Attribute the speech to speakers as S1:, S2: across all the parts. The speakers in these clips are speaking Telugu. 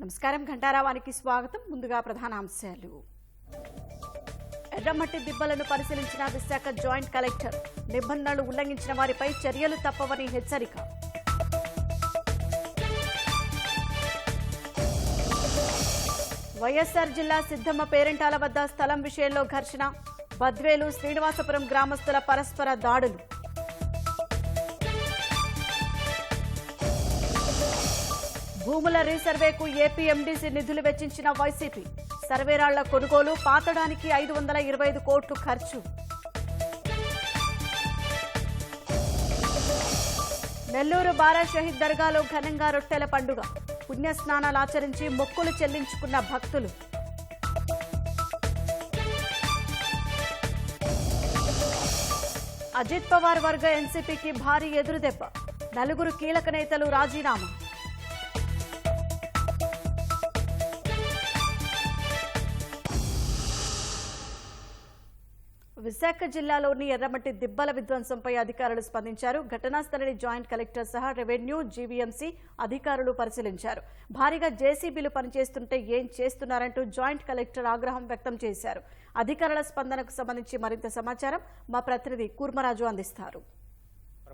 S1: నమస్కారం ఘంటారావానికి స్వాగతం. ముందుగా ప్రధానాంశాలు. ఎర్రమట్టి దిబ్బలను పరిశీలించిన విశాఖ జాయింట్ కలెక్టర్. నిబంధనలు ఉల్లంఘించిన వారిపై చర్యలు తప్పవని హెచ్చరిక. వైఎస్ఆర్ జిల్లా సిద్ధమ్మ పేరెంటాల వద్ద స్థలం విషయంలో ఘర్షణ. బద్వేలు శ్రీనివాసపురం గ్రామస్తుల పరస్పర దాడులు. భూముల రీసర్వేకు ఏపీ ఎండీసీ నిధులు వెచ్చించిన వైసీపీ. సర్వేరాళ్ల కొనుగోలు పాతడానికి 525 కోట్లు ఖర్చు. నెల్లూరు బారా షహీద్ దర్గాలో ఘనంగా రొట్టెల పండుగ. పుణ్యస్నానాలు ఆచరించి మొక్కులు చెల్లించుకున్న భక్తులు. అజిత్ పవార్ వర్గ ఎన్సీపీకి భారీ ఎదురుదెబ్బ. 4 కీలక నేతలు రాజీనామా. విశాఖ జిల్లాలోని ఎర్రమట్టి దిబ్బల విధ్వంసంపై అధికారులు స్పందించారు. ఘటనా స్థలిని జాయింట్ కలెక్టర్ సహా రెవెన్యూ, జీవీఎంసీ అధికారులు పరిశీలించారు. భారీగా జేసీబీలు పనిచేస్తుంటే ఏం చేస్తున్నారంటూ జాయింట్ కలెక్టర్ ఆగ్రహం వ్యక్తం చేశారు. అధికారుల స్పందనకు సంబంధించి మరింత సమాచారం మా ప్రతినిధి కూర్మరాజు అందిస్తారు.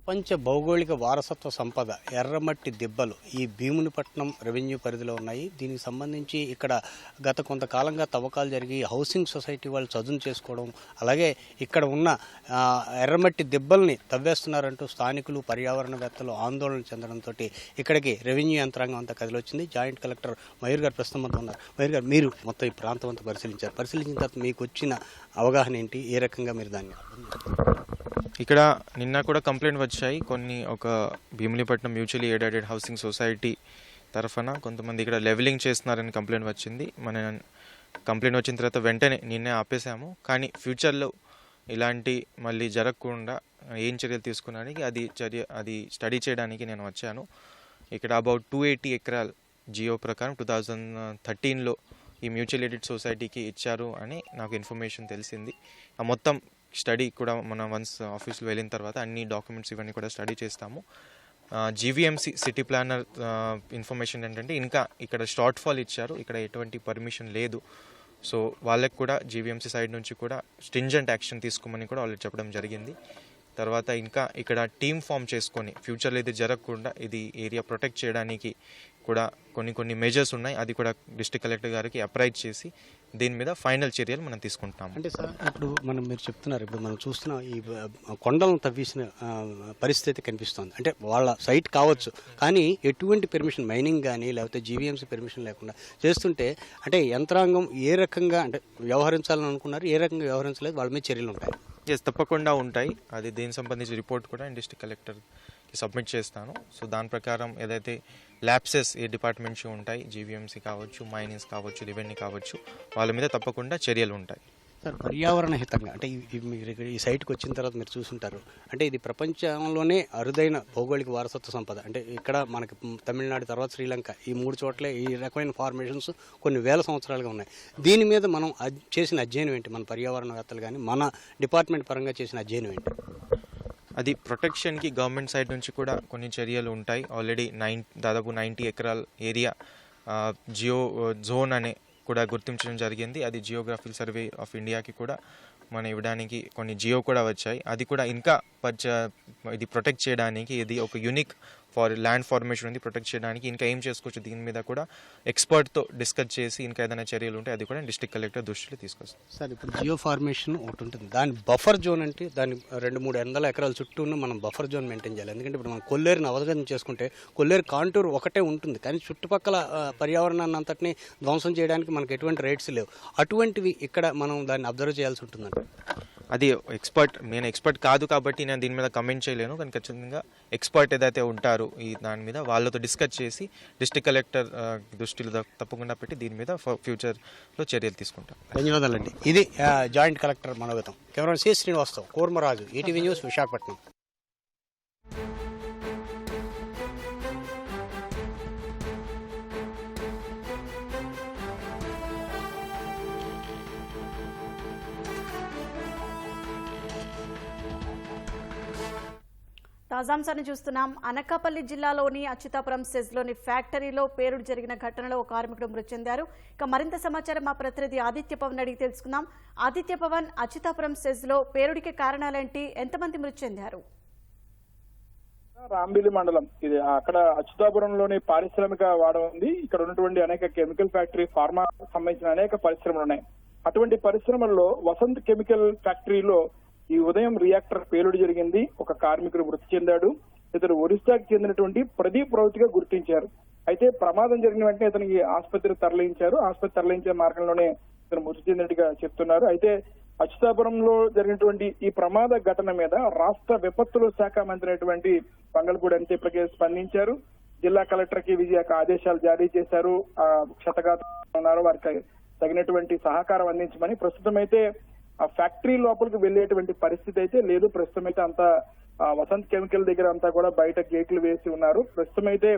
S2: ప్రపంచ భౌగోళిక వారసత్వ సంపద ఎర్రమట్టి దిబ్బలు ఈ భీమునిపట్నం రెవెన్యూ పరిధిలో ఉన్నాయి. దీనికి సంబంధించి ఇక్కడ గత కొంతకాలంగా తవ్వకాలు జరిగి హౌసింగ్ సొసైటీ వాళ్ళు చదును చేసుకోవడం, అలాగే ఇక్కడ ఉన్న ఎర్రమట్టి దిబ్బల్ని తవ్వేస్తున్నారంటూ స్థానికులు, పర్యావరణవేత్తలు ఆందోళన చెందడంతో ఇక్కడికి రెవెన్యూ యంత్రాంగం అంతా కదిలొచ్చింది. జాయింట్ కలెక్టర్ మయూర్ గారు ప్రస్తుతం అంతా ఉన్నారు. మయూర్ గారు, మీరు మొత్తం ఈ ప్రాంతం అంతా పరిశీలించిన తర్వాత మీకు వచ్చిన అవగాహన ఏంటి? ఏ రకంగా మీరు దాన్ని
S3: ఇక్కడ నిన్న కూడా కంప్లైంట్ వచ్చాయి. ఒక భీమిలీపట్నం మ్యూచువల్లీ ఎయిడెడ్ హౌసింగ్ సొసైటీ తరఫున కొంతమంది ఇక్కడ లెవెలింగ్ చేస్తున్నారని కంప్లైంట్ వచ్చింది. మన కంప్లైంట్ వచ్చిన తర్వాత వెంటనే నిన్నే ఆపేసాము. కానీ ఫ్యూచర్లో ఇలాంటి మళ్ళీ జరగకుండా ఏం చర్యలు తీసుకున్నానికి అది స్టడీ చేయడానికి నేను వచ్చాను. ఇక్కడ అబౌట్ 280 ఎకరాలు జియో ప్రకారం 2013లో ఈ మ్యూచువల్ ఎయిడెడ్ సొసైటీకి ఇచ్చారు అని నాకు ఇన్ఫర్మేషన్ తెలిసింది. ఆ మొత్తం స్టడీ కూడా మనం వన్స్ ఆఫీస్లో వెళ్ళిన తర్వాత అన్ని డాక్యుమెంట్స్ ఇవన్నీ కూడా స్టడీ చేస్తాము. జీవీఎంసీ సిటీ ప్లానర్ ఇన్ఫర్మేషన్ ఏంటంటే ఇంకా ఇక్కడ షార్ట్ ఫాల్ ఇచ్చారు, ఇక్కడ ఎటువంటి పర్మిషన్ లేదు. సో వాళ్ళకి కూడా జీవీఎంసీ సైడ్ నుంచి కూడా స్ట్రింజెంట్ యాక్షన్ తీసుకోమని కూడా వాళ్ళకి చెప్పడం జరిగింది. తర్వాత ఇంకా ఇక్కడ టీమ్ ఫామ్ చేసుకొని ఫ్యూచర్లో ఇది జరగకుండా ఇది ఏరియా ప్రొటెక్ట్ చేయడానికి కూడా కొన్ని మెజర్స్ ఉన్నాయి. అది కూడా డిస్ట్రిక్ట్ కలెక్టర్ గారికి అప్రైజ్ చేసి దీని మీద ఫైనల్ చర్యలు మనం తీసుకుంటాం.
S2: అంటే సార్, ఇప్పుడు మీరు చెప్తున్నారు, ఇప్పుడు మనం చూస్తున్న ఈ కొండలను తవ్వేసిన పరిస్థితి కనిపిస్తుంది. అంటే వాళ్ళ సైట్ కావచ్చు, కానీ ఎటువంటి పెర్మిషన్, మైనింగ్ కానీ లేకపోతే జీవీఎంసీ పెర్మిషన్ లేకుండా చేస్తుంటే అంటే యంత్రాంగం ఏ రకంగా అంటే వ్యవహరించాలని అనుకున్నారు, ఏ రకంగా వ్యవహరించలేదు, వాళ్ళ మీద చర్యలు ఉంటాయి?
S3: తప్పకుండా ఉంటాయి. అది దీనికి సంబంధించి రిపోర్ట్ కూడా డిస్ట్రిక్ట్ కలెక్టర్కి సబ్మిట్ చేస్తాను. సో దాని ప్రకారం ఏదైతే ల్యాప్సెస్ ఏ డిపార్ట్మెంట్స్ ఉంటాయి, జీవీఎంసీ కావచ్చు, మైనింగ్స్ కావచ్చు, రెవెన్యూ కావచ్చు, వాళ్ళ మీద తప్పకుండా చర్యలు ఉంటాయి.
S2: సార్, పర్యావరణ హితంగా అంటే మీరు ఈ సైట్కి వచ్చిన తర్వాత మీరు చూసుంటారు, అంటే ఇది ప్రపంచంలోనే అరుదైన భౌగోళిక వారసత్వ సంపద. అంటే ఇక్కడ మనకి తమిళనాడు తర్వాత శ్రీలంక, ఈ 3 చోట్లే ఈ రకమైన ఫార్మేషన్స్ కొన్ని వేల సంవత్సరాలుగా ఉన్నాయి. దీని మీద మనం చేసిన అధ్యయనం ఏంటి? మన పర్యావరణవేత్తలు కానీ మన డిపార్ట్మెంట్ పరంగా చేసిన అధ్యయనం ఏంటి?
S3: అది ప్రొటెక్షన్కి గవర్నమెంట్ సైడ్ నుంచి కూడా కొన్ని చర్యలు ఉంటాయి. ఆల్రెడీ దాదాపు 90 ఎకరాల ఏరియా జియో జోన్ అనే కూడా గుర్తించడం జరిగింది. అది జియోగ్రఫికల్ సర్వే ఆఫ్ ఇండియాకి కూడా మనం ఇవ్వడానికి కొన్ని జియో కూడా వచ్చాయి. అది కూడా ఇంకా ఇది ప్రొటెక్ట్ చేయడానికి, ఇది ఒక యూనిక్ ల్యాండ్ ఫార్మేషన్ ఉంది, ప్రొటెక్ట్ చేయడానికి ఇంకా ఏం చేసుకోవచ్చు దీని మీద కూడా ఎక్స్పర్ట్తో డిస్కస్ చేసి ఇంకా ఏదైనా చర్యలు ఉంటే అది కూడా డిస్ట్రిక్ట్ కలెక్టర్ దృష్టిలో తీసుకొస్తాం.
S2: సార్, ఇప్పుడు జియో ఫార్మేషన్ ఒకటి ఉంటుంది, దాని బఫర్ జోన్ అంటే దాని 200-300 ఎకరాల చుట్టూ మనం బఫర్ జోన్ మెయింటైన్ చేయాలి. ఎందుకంటే ఇప్పుడు మనం కొల్లేరుని అవగాహన చేసుకుంటే కొల్లేరు కాంటూర్ ఒకటే ఉంటుంది, కానీ చుట్టుపక్కల పర్యావరణాన్ని అంతటిని ధ్వంసం చేయడానికి మనకు ఎటువంటి రైట్స్ లేవు. అటువంటివి ఇక్కడ మనం దాన్ని అబ్జర్వ్ చేయాల్సి ఉంటుందంట.
S3: అది నేను ఎక్స్పర్ట్ కాదు కాబట్టి నేను దీని మీద కమెంట్ చేయలేను. కానీ ఖచ్చితంగా ఎక్స్పర్ట్ ఏదైతే ఉంటారో ఈ దాని మీద వాళ్ళతో డిస్కస్ చేసి డిస్ట్రిక్ట్ కలెక్టర్ దృష్టిలో తప్పకుండా పెట్టి దీని మీద ఫ్యూచర్లో చర్యలు తీసుకుంటాం.
S2: ధన్యవాదాలండి. ఇది జాయింట్ కలెక్టర్ మనోగతం. Camera C Srinivasarao, Kurmaraju, ETV news, Visakhapatnam.
S1: తాజాంశాన్ని చూస్తున్నాం. అనకాపల్లి జిల్లాలోని అచ్యుతాపురం సెజ్లోని ఫ్యాక్టరీలో పేలుడు జరిగిన ఘటనలో ఒక కార్మికుడు మృతి చెందారు. ఇక మరింత సమాచారం మా ప్రతినిధి ఆదిత్య పవన్ అడిగి తెలుసుకుందాం. ఆదిత్య పవన్, అచ్యుతాపురం సెజ్లో పేలుడికి కారణాలేంటి? ఎంతమంది మృతి చెందారు?
S4: రాంబిలి మండలం ఇది. అక్కడ అచ్యుతాపురంలోని పారిశ్రామిక వాడ ఉంది. ఇక్కడ ఉన్నటువంటి అనేక కెమికల్ ఫ్యాక్టరీ, ఫార్మా సంబంధించిన అనేక పరిశ్రమలు ఉన్నాయి. అటువంటి పరిశ్రమల్లో వసంత్ కెమికల్ ఫ్యాక్టరీలో ఈ ఉదయం రియాక్టర్ పేలుడు జరిగింది. ఒక కార్మికుడు మృతి చెందాడు. ఇతడు ఒరిస్సాకు చెందినటువంటి ప్రదీప్ రౌత్గా గుర్తించారు. అయితే ప్రమాదం జరిగిన వెంటనే ఇతనికి ఆసుపత్రికి తరలించారు. ఆసుపత్రి తరలించే మార్గంలోనే ఇతను మృతి చెందినట్టుగా చెప్తున్నారు. అయితే అచ్యుతాపురంలో జరిగినటువంటి ఈ ప్రమాద ఘటన మీద రాష్ట్ర విపత్తుల శాఖ మంత్రి అయినటువంటి బంగళపూడి అనిత ఇప్పటికే స్పందించారు. జిల్లా కలెక్టర్ కి విజయక ఆదేశాలు జారీ చేశారు. క్షతగాత్రులు ఉన్నారు, వారికి తగినటువంటి సహకారం అందించమని. ప్రస్తుతం అయితే ఆ ఫ్యాక్టరీ లోపలికి వెళ్లేటువంటి పరిస్థితి అయితే లేదు. ప్రస్తుతం అయితే అంతా వసంత్ కెమికల్ దగ్గర అంతా కూడా బయట గేట్లు వేసి ఉన్నారు. ప్రస్తుతం అయితే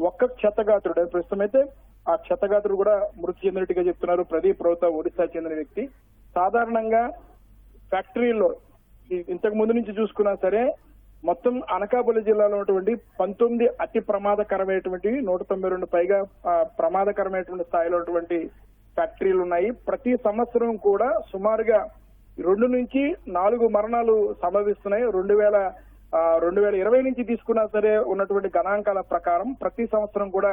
S4: ఒక్క క్షతగాత్రుడు, ప్రస్తుతం అయితే ఆ క్షతగాత్రుడు కూడా మృతి చెందినట్టుగా చెప్తున్నారు. ప్రదీప్ రౌత ఒడిశా చెందిన వ్యక్తి. సాధారణంగా ఫ్యాక్టరీలో ఇంతకు ముందు నుంచి చూసుకున్నా సరే మొత్తం అనకాపల్లి జిల్లాలో ఉన్నటువంటి 19 అతి ప్రమాదకరమైనటువంటి 192 పైగా ప్రమాదకరమైనటువంటి స్థాయిలో ఉన్నటువంటి ఫ్యాక్టరీలు ఉన్నాయి. ప్రతి సంవత్సరం కూడా సుమారుగా 2 నుంచి 4 మరణాలు సంభవిస్తున్నాయి. 2020 నుంచి తీసుకున్నా సరే ఉన్నటువంటి గణాంకాల ప్రకారం ప్రతి సంవత్సరం కూడా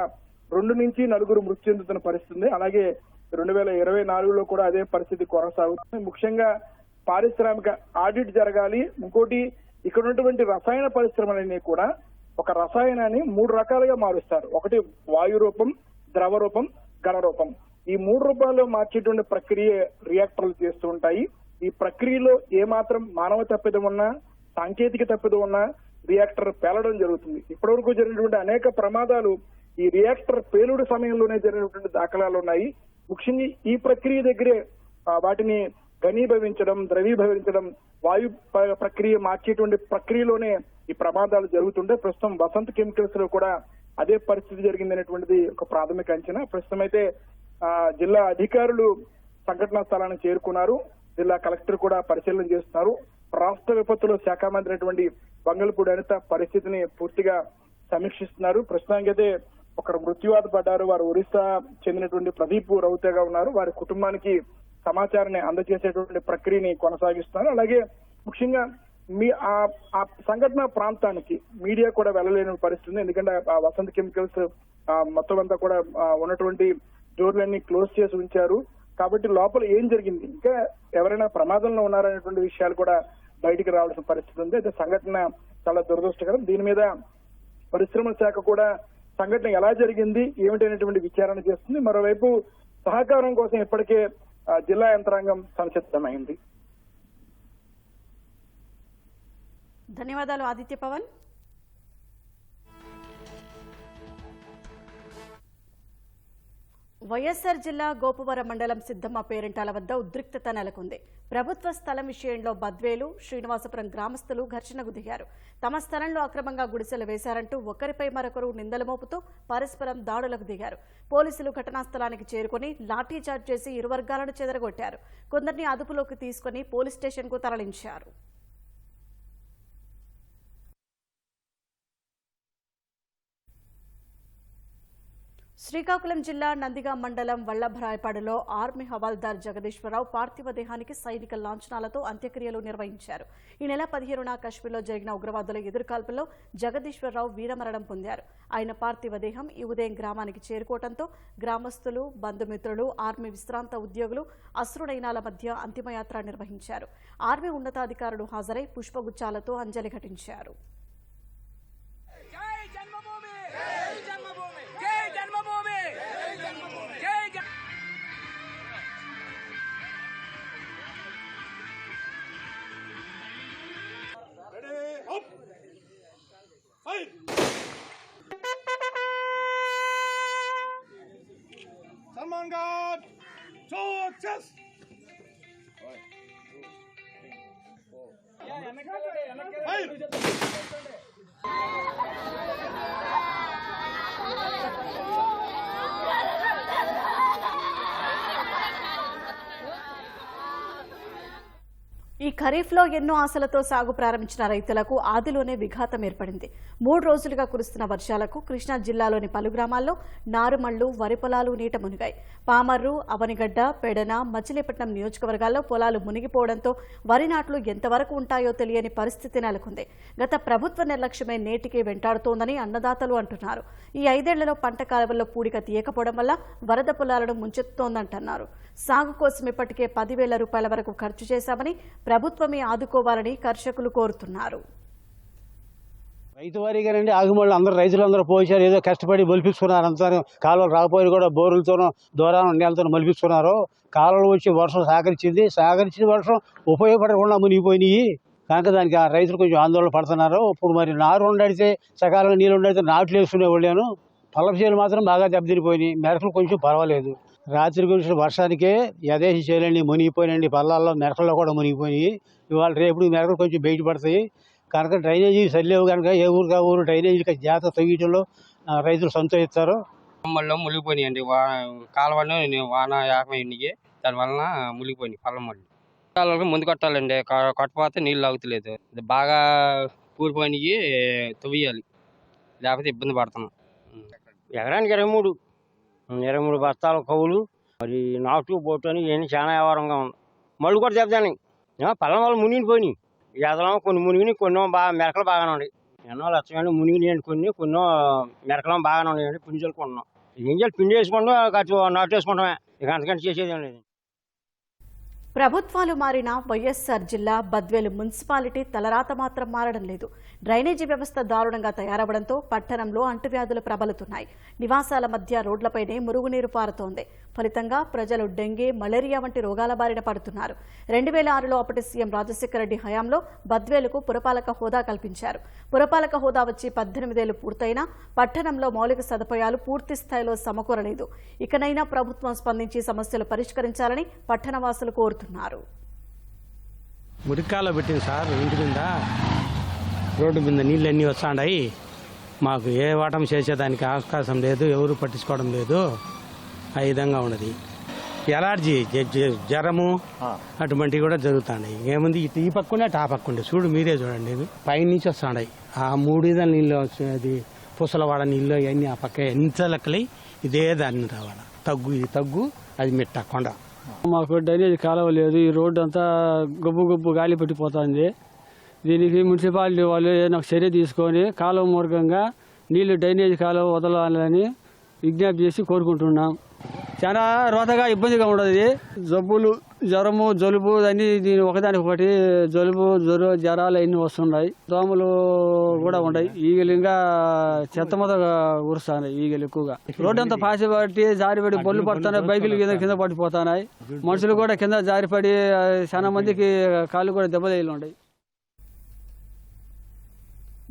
S4: 2 నుంచి 4 మృతి చెందుతున్న పరిస్థితి. అలాగే 2024లో కూడా అదే పరిస్థితి కొనసాగుతుంది. ముఖ్యంగా పారిశ్రామిక ఆడిట్ జరగాలి. ఇంకోటి, ఇక్కడ ఉన్నటువంటి రసాయన పరిశ్రమలన్నీ కూడా ఒక రసాయనాన్ని 3 రకాలుగా మారుస్తారు. ఒకటి వాయు రూపం, ద్రవ రూపం, ఘన రూపం. ఈ 3 రూపాల్లో మార్చేటువంటి ప్రక్రియ రియాక్టర్లు చేస్తూ ఉంటాయి. ఈ ప్రక్రియలో ఏమాత్రం మానవ తప్పిదం ఉన్నా, సాంకేతిక తప్పిదం ఉన్నా రియాక్టర్ పేలడం జరుగుతుంది. ఇప్పటివరకు జరిగినటువంటి అనేక ప్రమాదాలు ఈ రియాక్టర్ పేలుడు సమయంలోనే జరిగినటువంటి దాఖలాలు ఉన్నాయి. ముఖ్యంగా ఈ ప్రక్రియ దగ్గరే వాటిని ఘనీభవించడం, ద్రవీభవించడం, వాయు ప్రక్రియ మార్చేటువంటి ప్రక్రియలోనే ఈ ప్రమాదాలు జరుగుతుంటే ప్రస్తుతం వసంత్ కెమికల్స్ లో కూడా అదే పరిస్థితి జరిగింది అనేటువంటిది ఒక ప్రాథమిక అంచనా. ప్రస్తుతం అయితే జిల్లా అధికారులు సంఘటనా స్థలాన్ని చేరుకున్నారు. జిల్లా కలెక్టర్ కూడా పరిశీలన చేస్తున్నారు. రాష్ట్ర విపత్తుల శాఖ మంత్రి అయినటువంటి బంగళపూడి అనిత పరిస్థితిని పూర్తిగా సమీక్షిస్తున్నారు. ప్రస్తుతానికి అయితే ఒకరు మృత్యువాత పడ్డారు. వారు ఒరిస్సా చెందినటువంటి ప్రదీప్ రౌతేగా ఉన్నారు. వారి కుటుంబానికి సమాచారాన్ని అందజేసేటువంటి ప్రక్రియని కొనసాగిస్తున్నారు. అలాగే ముఖ్యంగా ఆ సంఘటన ప్రాంతానికి మీడియా కూడా వెళ్ళలేని పరిస్థితి. ఎందుకంటే ఆ వసంత్ కెమికల్స్ మొత్తం అంతా కూడా ఉన్నటువంటి డోర్లన్నీ క్లోజ్ చేసి ఉంచారు. కాబట్టి లోపల ఏం జరిగింది, ఇంకా ఎవరైనా ప్రమాదంలో ఉన్నారనేటువంటి విషయాలు కూడా బయటికి రావాల్సిన పరిస్థితి ఉంది. అయితే సంఘటన చాలా దురదృష్టకరం. దీని మీద పరిశ్రమల శాఖ కూడా సంఘటన ఎలా జరిగింది ఏమిటనేటువంటి విచారణ చేస్తుంది. మరోవైపు సహకారం కోసం ఇప్పటికే జిల్లా యంత్రాంగం సంసిద్ధమైంది.
S1: ధన్యవాదాలు ఆదిత్య పవన్. వైఎస్ఆర్ జిల్లా గోపవరం మండలం సిద్దమ్మ పేరింటాల వద్ద ఉద్రిక్తత నెలకొంది. ప్రభుత్వ స్థలం విషయంలో బద్వేలు, శ్రీనివాసపురం గ్రామస్తులు ఘర్షణకు దిగారు. తమ స్థలంలో అక్రమంగా గుడిసెలు వేశారంటూ ఒకరిపై మరొకరు నిందలు మోపుతూ పరస్పరం దాడులకు దిగారు. పోలీసులు ఘటనా స్థలానికి చేరుకుని లాఠీచార్జ్ చేసి ఇరు వర్గాలను చెదరగొట్టారు. కొందరిని అదుపులోకి తీసుకుని పోలీస్ స్టేషన్కు తరలించారు. శ్రీకాకుళం జిల్లా నందిగాం మండలం వల్లభరాయపాడులో ఆర్మీ హవాల్దార్ జగదీశ్వరరావు పార్థివ దేహానికి సైనిక లాంఛనాలతో అంత్యక్రియలు నిర్వహించారు. ఈ నెల 15న కశ్మీర్లో జరిగిన ఉగ్రవాదుల ఎదురుకాల్పుల్లో జగదీశ్వరరావు వీరమరణం పొందారు. ఆయన పార్థివ దేహం ఈ ఉదయం గ్రామానికి చేరుకోవడంతో గ్రామస్తులు, బంధుమిత్రులు, ఆర్మీ విశ్రాంత ఉద్యోగులు అశ్రునయనాల మధ్య అంతిమయాత్ర నిర్వహించారు. ఆర్మీ ఉన్నతాధికారులు హాజరై పుష్పగుచ్చాలతో అంజలి ఘటించారు.
S5: Salman God, success.
S1: ఈ ఖరీఫ్లో ఎన్నో ఆశలతో సాగు ప్రారంభించిన రైతులకు ఆదిలోనే విఘాతం ఏర్పడింది. 3 రోజులుగా కురుస్తున్న వర్షాలకు కృష్ణా జిల్లాలోని పలు గ్రామాల్లో నారుమళ్లు, వరి పొలాలు నీట మునిగాయి. పామర్రు, అవనిగడ్డ, పెడన, మచిలీపట్నం నియోజకవర్గాల్లో పొలాలు మునిగిపోవడంతో వరి నాట్లు ఎంతవరకు ఉంటాయో తెలియని పరిస్థితి నెలకొంది. గత ప్రభుత్వ నిర్లక్ష్యమే నేటికి వెంటాడుతోందని అన్నదాతలు అంటున్నారు. ఈ 5 ఏళ్లలో పంట కాలువల్లో పూడిక తీయకపోవడం వల్ల వరద పొలాలను ముంచెత్తుతోందంటున్నారు. సాగు కోసం ఇప్పటికే 10,000 రూపాయల వరకు ఖర్చు చేశామని ప్రభుత్వమే ఆదుకోవాలని కర్షకులు కోరుతున్నారు.
S6: రైతు వారీగానండి ఆగుమళ్ళు అందరూ రైతులందరూ పోయించారు. ఏదో కష్టపడి మొలిపించుకున్నారు. అంతా కాలువలు రాకపోయి కూడా బోరులతోనూ దూరాన నీళ్ళతో మొలిపించుకున్నారు. కాలువలు వచ్చి వర్షం సహకరించిన వర్షం ఉపయోగపడకుండా మునిగిపోయినాయి కనుక దానికి ఆ రైతులు కొంచెం ఆందోళన పడుతున్నారు. ఇప్పుడు మరి నారు ఉండడితే సకాలంలో నీళ్ళు ఉండడితే నాట్లు వేసుకునే వాళ్ళాను. పల్లపు చేలు మాత్రం బాగా దెబ్బతినిపోయినాయి. మెరకలు కొంచెం పర్వాలేదు. రాత్రి గురించి వర్షానికే యథేసి చేయాలండి మునిగిపోయినండి. పల్లాల్లో మెరకల్లో కూడా మునిగిపోయినాయి. ఇవాళ రేపు మెరకలు కొంచెం బయటపడతాయి కనుక డ్రైనేజీ సరిలేవు కనుక ఏ ఊరికి ఆ ఊరు డ్రైనేజీకి జాగ్రత్త తగ్గించడంలో రైతులు సంతోషిస్తారు.
S7: మళ్ళీ మునిగిపోయినాయండి. కాలువలో వాన ఏకమైనాయి. దానివలన మునిగిపోయినాయి పల్లం మళ్ళీ. కాలువలకు ముందు కొట్టాలండి. కొట్టపోతే నీళ్ళు ఆగుతలేదు. బాగా కూలిపోయినాయి తవ్వేయాలి లేకపోతే ఇబ్బంది పడుతున్నాం. ఎకరానికి 23 బస్తాల కవులు మరి నాటు బోటు అని ఇవన్నీ చాలా వ్యవహారంగా ఉంది. మళ్ళీ కూడా చెప్తాను పల్లం వాళ్ళు మునిగిపోయినాయి. ఎదలం కొన్ని మునిగినాయి, కొన్ని బాగా మెరకలు బాగానే ఉన్నాయి. ఎన్నో లక్షలు మునిగినాయండి. కొన్ని మెరకలం బాగానే ఉన్నాయండి. పిండి కొన్నాం. ఏం చేయాలి, పిండి వేసుకుంటాం, నాటు వేసుకుంటామే. ఇక అంతకంటే చేసేది ఏం లేదు.
S1: ప్రభుత్వాలు మారినా వైఎస్ఆర్ జిల్లా బద్వేలు మున్సిపాలిటీ తలరాత మాత్రం మారడం లేదు. డ్రైనేజీ వ్యవస్థ దారుణంగా తయారవడంతో పట్టణంలో అంటువ్యాధులు ప్రబలుతున్నాయి. నివాసాల మధ్య రోడ్లపైనే మురుగునీరు పారుతోంది. ఫలితంగా ప్రజలు డెంగీ, మలేరియా వంటి రోగాల బారిన పడుతున్నారు. 2006లో అప్పటి సీఎం రాజశేఖర రెడ్డి హయాంలో బద్వేలుకు పురపాలక హోదా కల్పించారు. పురపాలక హోదా వచ్చి 18 ఏళ్లు పూర్తయినా పట్టణంలో మౌలిక సదుపాయాలు పూర్తి స్థాయిలో సమకూరలేదు. ఇకనైనా ప్రభుత్వం స్పందించి సమస్యలు పరిష్కరించాలని పట్టణవాసులు కోరుతున్నారు.
S8: మురికాలో పెట్టింది సార్. ఇంటి మీద రోడ్డు మీద నీళ్ళు అన్నీ వస్తాయి. మాకు ఏ వాటం చేసేదానికి అవకాశం లేదు. ఎవరు పట్టించుకోవడం లేదు. ఆ విధంగా ఉన్నది. ఎలర్జీ, జ్వరము అటువంటివి కూడా జరుగుతున్నాయి. ఏముంది ఈ పక్కుండే ఆ పక్కుండే చూడు, మీరే చూడండి. పైనుంచి వస్తున్నాయి. ఆ 3 ఇదల నీళ్ళు అది పూసలవాడ నీళ్ళు అవన్నీ ఆ పక్క ఎంత లెక్కలై ఇదే దాన్ని రావాలి. తగ్గు అది మెట్ట కొండ.
S9: మాకు డ్రైనేజ్ కాలువ లేదు. ఈ రోడ్డు అంతా గొబ్బు గాలి పెట్టిపోతుంది. దీనికి మున్సిపాలిటీ వాళ్ళు ఏదైనా చర్య తీసుకొని కాలువ మార్గంగా నీళ్లు డ్రైనేజ్ కాలువ వదలాలని విజ్ఞప్తి చేసి కోరుకుంటున్నాం. చాలా రోతగా ఇబ్బందిగా ఉండదు. జబ్బులు, జ్వరము, జలుబు అన్నీ దీని ఒకదానికొకటి జ్వరాలు అన్నీ వస్తున్నాయి. దోమలు కూడా ఉన్నాయి. ఈగలు ఇంకా చెత్త మొదగా ఉరుస్తున్నాయి ఈగలు ఎక్కువగా. రోడ్డు అంతా పాసిపట్టి జారిపడి బొల్లు పడుతున్నాయి. బైకులు కింద పడిపోతున్నాయి. మనుషులు కూడా కింద జారిపడి చాలా మందికి కాళ్ళు కూడా దెబ్బతగిలి ఉన్నాయి.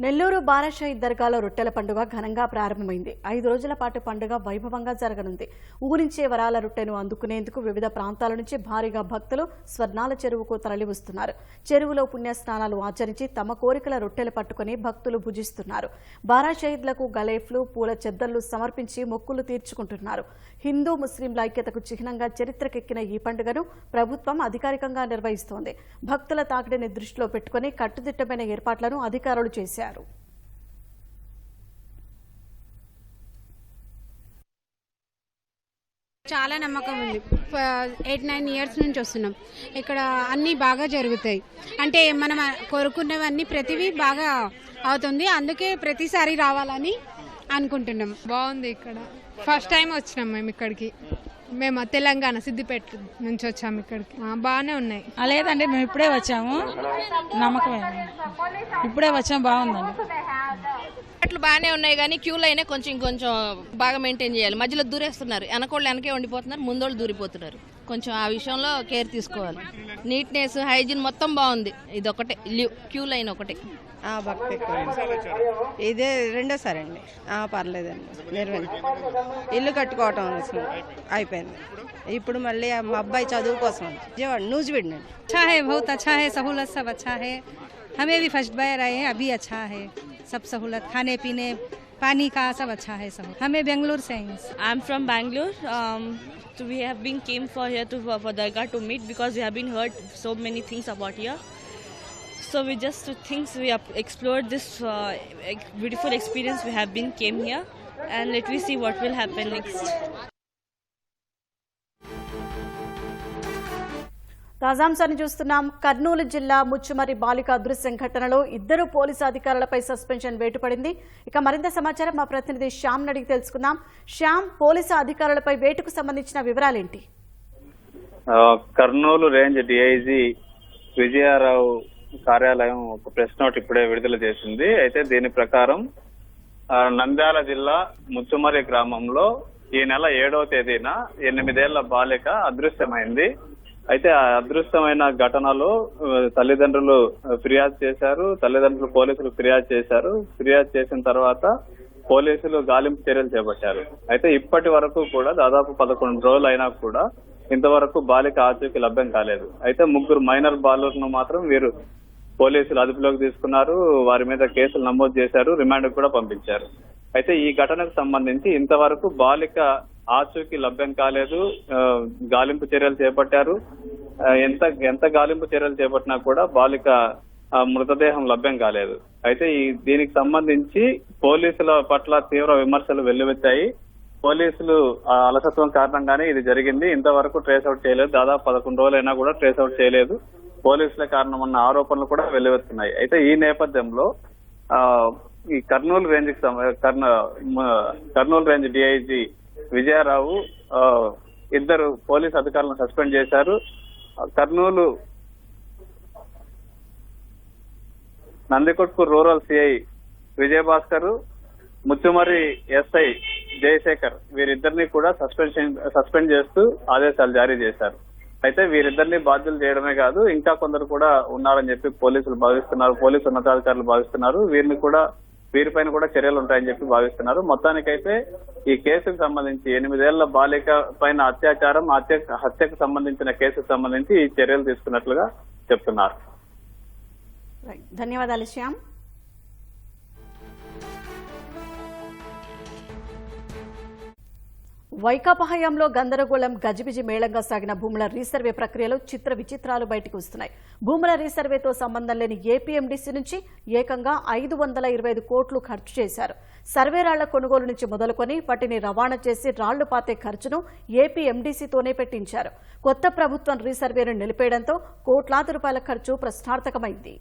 S1: నెల్లూరు బారాషాహి దర్గాలో రొట్టెల పండుగ ఘనంగా ప్రారంభమైంది. 5 రోజుల పాటు పండుగ వైభవంగా జరగనుంది. ఊరించే వరాల రొట్టెను అందుకునేందుకు వివిధ ప్రాంతాల నుంచి భారీగా భక్తులు స్వర్ణాల చెరువుకు తరలివస్తున్నారు. చెరువులో పుణ్యస్నానాలు ఆచరించి తమ కోరికల రొట్టెలు పట్టుకుని భక్తులు భుజిస్తున్నారు. బారాషాహిద్లకు గలేఫ్లు, పూల చెద్దర్లు సమర్పించి మొక్కులు తీర్చుకుంటున్నారు. హిందూ ముస్లింల ఐక్యతకు చిహ్నంగా చరిత్రకెక్కిన ఈ పండుగను ప్రభుత్వం అధికారికంగా నిర్వహిస్తోంది. భక్తుల తాకిడిని దృష్టిలో పెట్టుకుని కట్టుదిట్టమైన ఏర్పాట్లను అధికారులు చేశారు.
S10: చాలా నమ్మకం ఉంది. 8-9 ఇయర్స్ నుంచి వస్తున్నాం. ఇక్కడ అన్నీ బాగా జరుగుతాయి. అంటే మనం కోరుకున్నవన్నీ ప్రతివి బాగా అవుతుంది. అందుకే ప్రతిసారి రావాలని అనుకుంటున్నాం.
S11: బాగుంది. ఇక్కడ ఫస్ట్ టైం వచ్చినాం మేము ఇక్కడికి. మేము తెలంగాణ సిద్దిపేట నుంచి వచ్చాము ఇక్కడికి. బాగానే ఉన్నాయి.
S12: లేదండి, మేము ఇప్పుడే వచ్చాము. నమ్మకమే, ఇప్పుడే వచ్చాము. బాగుందండి.
S13: అట్లు బాగానే ఉన్నాయి కానీ క్యూలు అయినా కొంచెం బాగా మెయింటైన్ చేయాలి. మధ్యలో దూరేస్తున్నారు. వెనకోళ్ళు వెనకే ఉండిపోతున్నారు, ముందోళ్ళు దూరిపోతున్నారు. కొంచెం ఆ విషయంలో కేర్ తీసుకోవాలి. నీట్నెస్, హైజీన్ మొత్తం బాగుంది. ఇది ఒకటే క్యూ లైన్ ఒకటే.
S14: భక్తి ఇదే రెండోసారి అండి. పర్లేదండి. ఇల్లు కట్టుకోవటం అయిపోయింది. ఇప్పుడు మళ్ళీ మా అబ్బాయి చదువు కోసం విజయవాడ నూజివీడు నుండి.
S12: अच्छा है, बहुत अच्छा है. सहूलत सब अच्छा है. हमें भी फर्स्ट बार आए हैं. अभी अच्छा है सब सहूलत. खाने पीने पानी का सब अच्छा है सब। हमें बेंगलुरु से हैं।
S15: I am from Bangalore. So we have been came for here to for Dargah to meet because we have been heard so many things about here. So we just things we have explored this beautiful experience we have been came here, and let me see what will happen next.
S1: తాజాంశాన్ని చూస్తున్నాం. కర్నూలు జిల్లా ముచ్చుమర్రి బాలిక అదృశ్యం ఘటనలో 2 పోలీసు అధికారులపై సస్పెన్షన్ వేటుపడింది. ఇక మరింత సమాచారం మా ప్రతినిధి శ్యామ్ అడిగి తెలుసుకుందాం. శ్యామ్, పోలీసు అధికారులపై వేటుకు సంబంధించిన వివరాలేంటి?
S16: కర్నూలు రేంజ్ డిఐజీ విజయారావు కార్యాలయం ఒక ప్రెస్ నోట్ ఇప్పుడే విడుదల చేసింది. అయితే దీని ప్రకారం నంద్యాల జిల్లా ముచ్చుమర్రి గ్రామంలో ఈ నెల 7వ తేదీన 8 ఏళ్ల బాలిక అదృశ్యమైంది. అయితే ఆ అదృశ్యమైన ఘటనలో తల్లిదండ్రులు ఫిర్యాదు చేశారు. తల్లిదండ్రులు పోలీసులు ఫిర్యాదు చేశారు. ఫిర్యాదు చేసిన తర్వాత పోలీసులు గాలింపు చర్యలు చేపట్టారు. అయితే ఇప్పటి వరకు కూడా దాదాపు 11 రోజులు అయినా కూడా ఇంతవరకు బాలిక ఆచూకీ లభ్యం కాలేదు. అయితే 3 మైనర్ బాలులను మాత్రం వీరు పోలీసులు అదుపులోకి తీసుకున్నారు. వారి మీద కేసులు నమోదు చేశారు. రిమాండ్ కూడా పంపించారు. అయితే ఈ ఘటనకు సంబంధించి ఇంతవరకు బాలిక ఆచూకీ లభ్యం కాలేదు. గాలింపు చర్యలు చేపట్టారు. ఎంత గాలింపు చర్యలు చేపట్టినా కూడా బాలిక మృతదేహం లభ్యం కాలేదు. అయితే దీనికి సంబంధించి పోలీసుల పట్ల తీవ్ర విమర్శలు వెల్లువెత్తాయి. పోలీసులు అలసత్వం కారణంగానే ఇది జరిగింది. ఇంతవరకు ట్రేస్ అవుట్ చేయలేదు. దాదాపు 11 రోజులైనా కూడా ట్రేస్ అవుట్ చేయలేదు. పోలీసుల కారణమన్న ఆరోపణలు కూడా వెల్లువెత్తున్నాయి. అయితే ఈ నేపథ్యంలో ఈ Kurnool range DIG Vijayarao 2 police అధికారులను సస్పెండ్ చేశారు. Kurnool Nandikotkur rural CI Vijayabhaskar, Muchumarri SI Jayasekhar వీరిద్దరిని కూడా సస్పెండ్ చేస్తూ ఆదేశాలు జారీ చేశారు. అయితే వీరిద్దరిని బాధ్యులు చేయడమే కాదు, ఇంకా కొందరు కూడా ఉన్నారని చెప్పి పోలీసులు భావిస్తున్నారు. పోలీసు ఉన్నతాధికారులు భావిస్తున్నారు. వీరిపైన కూడా చర్యలు ఉంటాయని చెప్పి భావిస్తున్నారు. మొత్తానికైతే ఈ కేసుకు సంబంధించి 8 ఏళ్ల బాలిక పైన అత్యాచారం, హత్యకు సంబంధించిన కేసుకు సంబంధించి ఈ చర్యలు తీసుకున్నట్లుగా చెప్తున్నారు.
S1: ధన్యవాదాలు శ్యామ్. వైకాపా హయాంలో గందరగోళం గజిబిజి మేళంగా సాగిన భూముల రీసర్వే ప్రక్రియలో చిత్ర విచిత్రాలు బయటకు వస్తున్నాయి. భూముల రీసర్వేతో సంబంధం లేని ఏపీఎండీసీ నుంచి ఏకంగా 525 కోట్లు ఖర్చు చేశారు. సర్వే రాళ్ల కొనుగోలు నుంచి మొదలుకొని వాటిని రవాణా చేసి రాళ్లు పాతే ఖర్చును ఏపీఎండీసీతోనే పెట్టించారు. కొత్త ప్రభుత్వం రీసర్వేను నిలిపేయడంతో కోట్లాది రూపాయల ఖర్చు ప్రశ్నార్థకమైంది.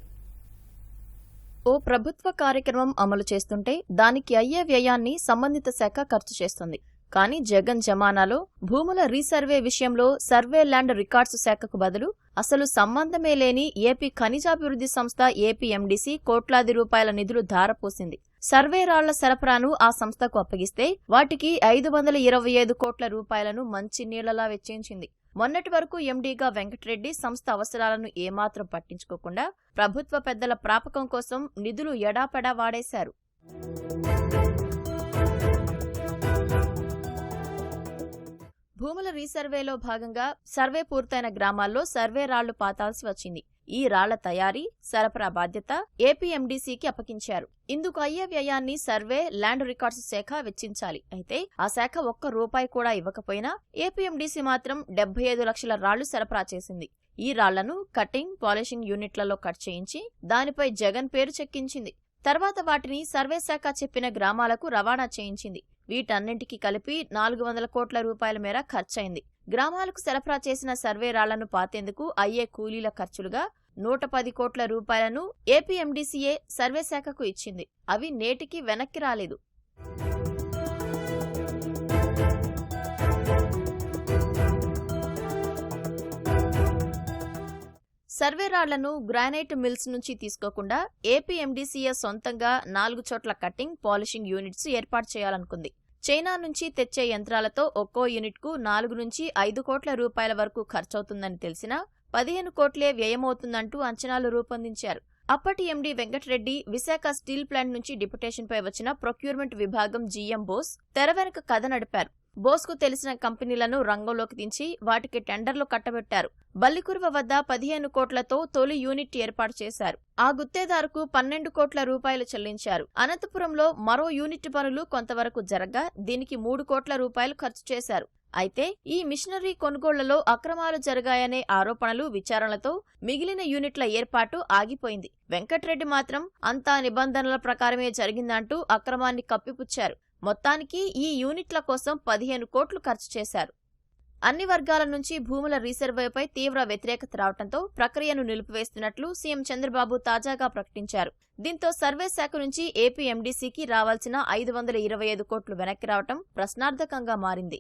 S17: ఓ ప్రభుత్వ కార్యక్రమం అమలు చేస్తుంటే దానికి అయ్యే వ్యయాన్ని సంబంధిత శాఖ ఖర్చు చేస్తుంది. కానీ జగన్ జమానాలో భూముల రీసర్వే విషయంలో సర్వే ల్యాండ్ రికార్డ్స్ శాఖకు బదులు అసలు సంబంధమే లేని ఏపీ ఖనిజాభివృద్ధి సంస్థ ఏపీఎండీసీ కోట్లాది రూపాయల నిధులు ధారపోసింది. సర్వే రాళ్ల సరఫరాను ఆ సంస్థకు అప్పగిస్తే వాటికి 525 కోట్ల రూపాయలను మంచినీళ్లలా వెచ్చించింది. మొన్నటి వరకు ఎండీగా వెంకటరెడ్డి సంస్థ అవసరాలను ఏమాత్రం పట్టించుకోకుండా ప్రభుత్వ పెద్దల ప్రాపకం కోసం నిధులు ఎడాపెడా వాడేశారు. భూముల రీసర్వేలో భాగంగా సర్వే పూర్తయిన గ్రామాల్లో సర్వే రాళ్లు పాతాల్సి వచ్చింది. ఈ రాళ్ల తయారీ, సరఫరా బాధ్యత ఏపీఎండీసీకి అప్పగించారు. ఇందుకు అయ్యే వ్యయాన్ని సర్వే ల్యాండ్ రికార్డ్స్ శాఖ వెచ్చించాలి. అయితే ఆ శాఖ ₹1 కూడా ఇవ్వకపోయినా ఏపీఎండీసీ మాత్రం 75 లక్షల రాళ్లు సరఫరా చేసింది. ఈ రాళ్లను కటింగ్, పాలిషింగ్ యూనిట్లలో కట్ చేయించి దానిపై జగన్ పేరు చెక్కించింది. తర్వాత వాటిని సర్వే శాఖ చెప్పిన గ్రామాలకు రవాణా చేయించింది. వీటన్నింటికీ కలిపి 400 కోట్ల రూపాయల మేర ఖర్చయింది. గ్రామాలకు సరఫరా చేసిన సర్వే రాళ్లను పాతేందుకు అయ్యే కూలీల ఖర్చులుగా 110 కోట్ల రూపాయలను ఏపీఎండీసీఏ సర్వే శాఖకు ఇచ్చింది. అవి నేటికి వెనక్కి రాలేదు. సర్వే రాళ్లను గ్రానైట్ మిల్స్ నుంచి తీసుకోకుండా ఏపీఎండీసీఏ సొంతంగా 4 చోట్ల కటింగ్, పాలిషింగ్ యూనిట్స్ ఏర్పాటు చేయాలనుకుంది. చైనా నుంచి తెచ్చే యంత్రాలతో ఒక్కో యూనిట్కు 4 నుంచి 5 కోట్ల రూపాయల వరకు ఖర్చవుతుందని తెలిసినా 15 కోట్లే వ్యయమవుతుందంటూ అంచనాలు రూపొందించారు. అప్పటి MD Venkatareddy Visakha steel plant నుంచి డిప్యుటేషన్పై వచ్చిన ప్రొక్యూర్మెంట్ విభాగం జీఎం బోస్ తెర వెనుక కథ నడిపారు. బోస్కు తెలిసిన కంపెనీలను రంగంలోకి దించి వాటికి టెండర్లు కట్టబెట్టారు. బల్లికురువ వద్ద 15 కోట్లతో తొలి యూనిట్ ఏర్పాటు చేశారు. ఆ గుత్తేదారుకు 12 కోట్ల రూపాయలు చెల్లించారు. అనంతపురంలో మరో యూనిట్ పనులు కొంతవరకు జరగ్గా దీనికి 3 కోట్ల రూపాయలు ఖర్చు చేశారు. అయితే ఈ మిషనరీ కొనుగోళ్లలో అక్రమాలు జరిగాయనే ఆరోపణలు, విచారణలతో మిగిలిన యూనిట్ల ఏర్పాటు ఆగిపోయింది. వెంకట్రెడ్డి మాత్రం అంతా నిబంధనల ప్రకారమే జరిగిందంటూ అక్రమాన్ని కప్పిపుచ్చారు. మొత్తానికి ఈ యూనిట్ల కోసం 15 కోట్లు ఖర్చు చేశారు. అన్ని వర్గాల నుంచి భూముల రీసర్వేపై తీవ్ర వ్యతిరేకత రావడంతో ప్రక్రియను నిలిపివేస్తున్నట్లు సీఎం చంద్రబాబు తాజాగా ప్రకటించారు. దీంతో సర్వే శాఖ నుంచి ఏపీ ఎండీసీకి రావాల్సిన 525 కోట్లు వెనక్కి రావడం ప్రశ్నార్థకంగా మారింది.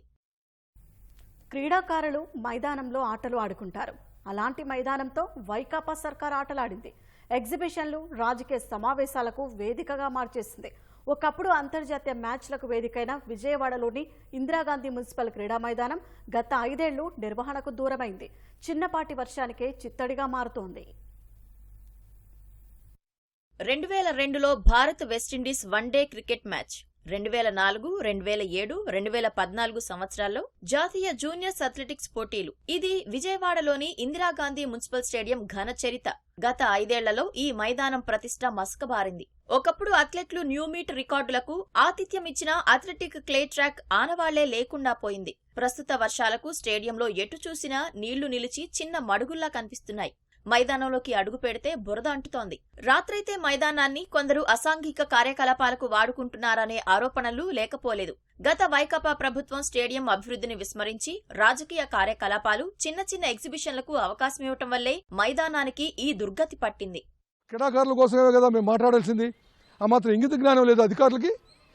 S1: క్రీడాకారులు మైదానంలో ఆటలు ఆడుకుంటారు. అలాంటి మైదానంతో వైకాపా సర్కార్ ఆటలాడింది. ఎగ్జిబిషన్లు, రాజకీయ సమావేశాలకు వేదికగా మార్చేసింది. ఒకప్పుడు అంతర్జాతీయ మ్యాచ్లకు వేదికైన విజయవాడలోని ఇందిరాగాంధీ మున్సిపల్ క్రీడా మైదానం గత 5 ఏళ్లు నిర్వహణకు దూరమైంది. చిన్నపాటి వర్షానికే చిత్తడిగా మారుతోంది.
S17: 2002లో Bharat West Indies one day cricket match, 2004, 2007, 2014 సంవత్సరాల్లో జాతీయ జూనియర్స్ అథ్లెటిక్స్ పోటీలు. ఇది విజయవాడలోని ఇందిరాగాంధీ మున్సిపల్ స్టేడియం ఘన చరిత. గత 5 ఏళ్లలో ఈ మైదానం ప్రతిష్ట మసకబారింది. ఒకప్పుడు అథ్లెట్లు న్యూమీట్ రికార్డులకు ఆతిథ్యమిచ్చిన అథ్లెటిక్ క్లే ట్రాక్ ఆనవాళ్లే లేకుండా పోయింది. ప్రస్తుత వర్షాలకు స్టేడియంలో ఎటు చూసినా నీళ్లు నిలిచి చిన్న మడుగుల్లా కనిపిస్తున్నాయి. మైదానంలోకి అడుగు పెడితే బురద అంటుతోంది. రాత్రైతే మైదానాన్ని కొందరు అసాంఘిక కార్యకలాపాలకు వాడుకుంటున్నారనే ఆరోపణలు లేకపోలేదు. గత వైకాపా ప్రభుత్వం స్టేడియం అభివృద్ధిని విస్మరించి రాజకీయ కార్యకలాపాలు, చిన్న చిన్న ఎగ్జిబిషన్లకు అవకాశమివ్వటం వల్లే మైదానానికి ఈ దుర్గతి పట్టింది.
S5: క్రీడాకారుల కోసమే కదా మేము మాట్లాడాల్సింది. ఆ మాత్రం ఇంగిత జ్ఞానం లేదు అధికారులకి.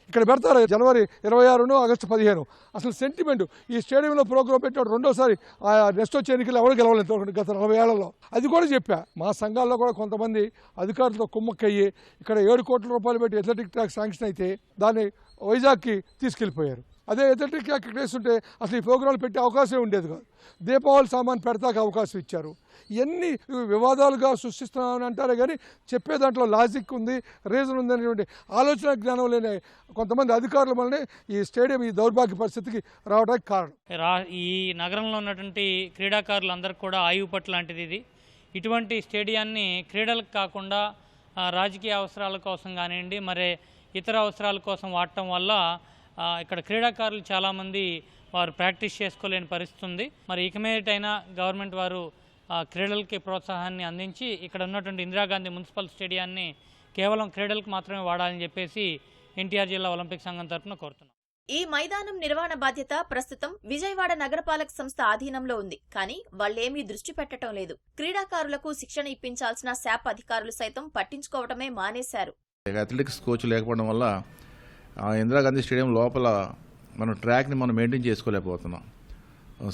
S5: ఇక్కడ పెడతారు జనవరి 26, ఆగస్టు 15. అసలు సెంటిమెంట్ ఈ స్టేడియంలో ప్రోగ్రాం పెట్టాడు. రెండోసారి ఆ నెక్స్ట్ వచ్చే ఎన్నికలు ఎవరు గెలవలేదు గత 40 ఏళ్లలో. అది కూడా చెప్పా. మా సంఘాల్లో కూడా కొంతమంది అధికారులతో కుమ్మక్కయ్యి ఇక్కడ 7 కోట్ల రూపాయలు పెట్టి అథ్లెటిక్ ట్రాక్ శాంక్షన్ అయితే దాన్ని వైజాగ్కి తీసుకెళ్లిపోయారు. అదే అథ్లెటిక్ ట్రాక్ ఇక్కడ వేస్తుంటే అసలు ఈ ప్రోగ్రాంలు పెట్టే అవకాశం ఉండేది కాదు. దీపావళి సామాన్ పెడతాక అవకాశం ఇచ్చారు. ఇవన్నీ వివాదాలుగా సృష్టిస్తున్నామని అంటారే కానీ చెప్పే దాంట్లో లాజిక్ ఉంది, రీజన్ ఉంది అనేటువంటి ఆలోచన జ్ఞానం లేని కొంతమంది అధికారుల వల్లనే ఈ స్టేడియం ఈ దౌర్భాగ్య పరిస్థితికి రావడానికి కారణం.
S18: ఈ నగరంలో ఉన్నటువంటి క్రీడాకారులందరికీ కూడా ఆయువు లాంటిది ఇది. ఇటువంటి స్టేడియాన్ని క్రీడలకు కాకుండా రాజకీయ అవసరాల కోసం కానివ్వండి, మరి ఇతర అవసరాల కోసం వాడటం వల్ల ఇక్కడ క్రీడాకారులు చాలామంది వారు ప్రాక్టీస్ చేసుకోలేని పరిస్థితి ఉంది. మరి ఇక మీదటైనా గవర్నమెంట్ వారు క్రీడలకి ప్రోత్సాహాన్ని అందించి ఇక్కడ ఉన్నటువంటి ఇందిరాగాంధీ మున్సిపల్ స్టేడియాన్ని కేవలం క్రీడలకు మాత్రమే వాడాలని చెప్పేసి ఎన్టీఆర్ జిల్లా ఒలింపిక్ సంఘం తరఫున కోరుతున్నాం.
S17: ఈ మైదానం నిర్వహణ బాధ్యత ప్రస్తుతం విజయవాడ నగరపాలక సంస్థ ఆధీనంలో ఉంది. కానీ వాళ్లేమీ దృష్టి పెట్టడం లేదు. క్రీడాకారులకు శిక్షణ ఇప్పించాల్సిన శాప్ అధికారులు సైతం పట్టించుకోవటమే మానేశారు.
S19: అథ్లెటిక్స్ కోచ్ లేకపోవడం వల్ల ఇందిరాగాంధీ స్టేడియం లోపల మనం ట్రాక్ని మనం మెయింటైన్ చేసుకోలేకపోతున్నాం.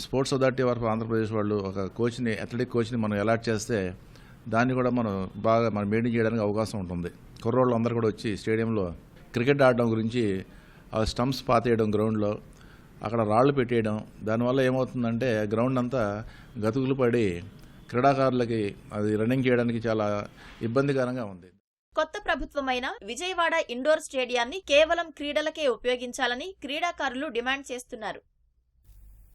S19: స్పోర్ట్స్ అథారిటీ ఆఫ్ ఆంధ్రప్రదేశ్ వాళ్ళు ఒక కోచ్ని, అథ్లెటిక్ కోచ్ని మనం అలాట్ చేస్తే దాన్ని కూడా మనం మెయింటైన్ చేయడానికి అవకాశం ఉంటుంది. కుర్రోళ్ళు అందరూ కూడా వచ్చి స్టేడియంలో క్రికెట్ ఆడడం గురించి స్టంప్స్ పాతేయడం, గ్రౌండ్లో అక్కడ రాళ్లు పెట్టేయడం, దానివల్ల ఏమవుతుందంటే గ్రౌండ్ అంతా గతుకులు పడి క్రీడాకారులకి అది రన్నింగ్ చేయడానికి చాలా ఇబ్బందికరంగా ఉంది.
S17: కొత్త ప్రభుత్వమైన విజయవాడ ఇండోర్ స్టేడియాన్ని కేవలం క్రీడలకే ఉపయోగించాలని క్రీడాకారులు డిమాండ్ చేస్తున్నారు.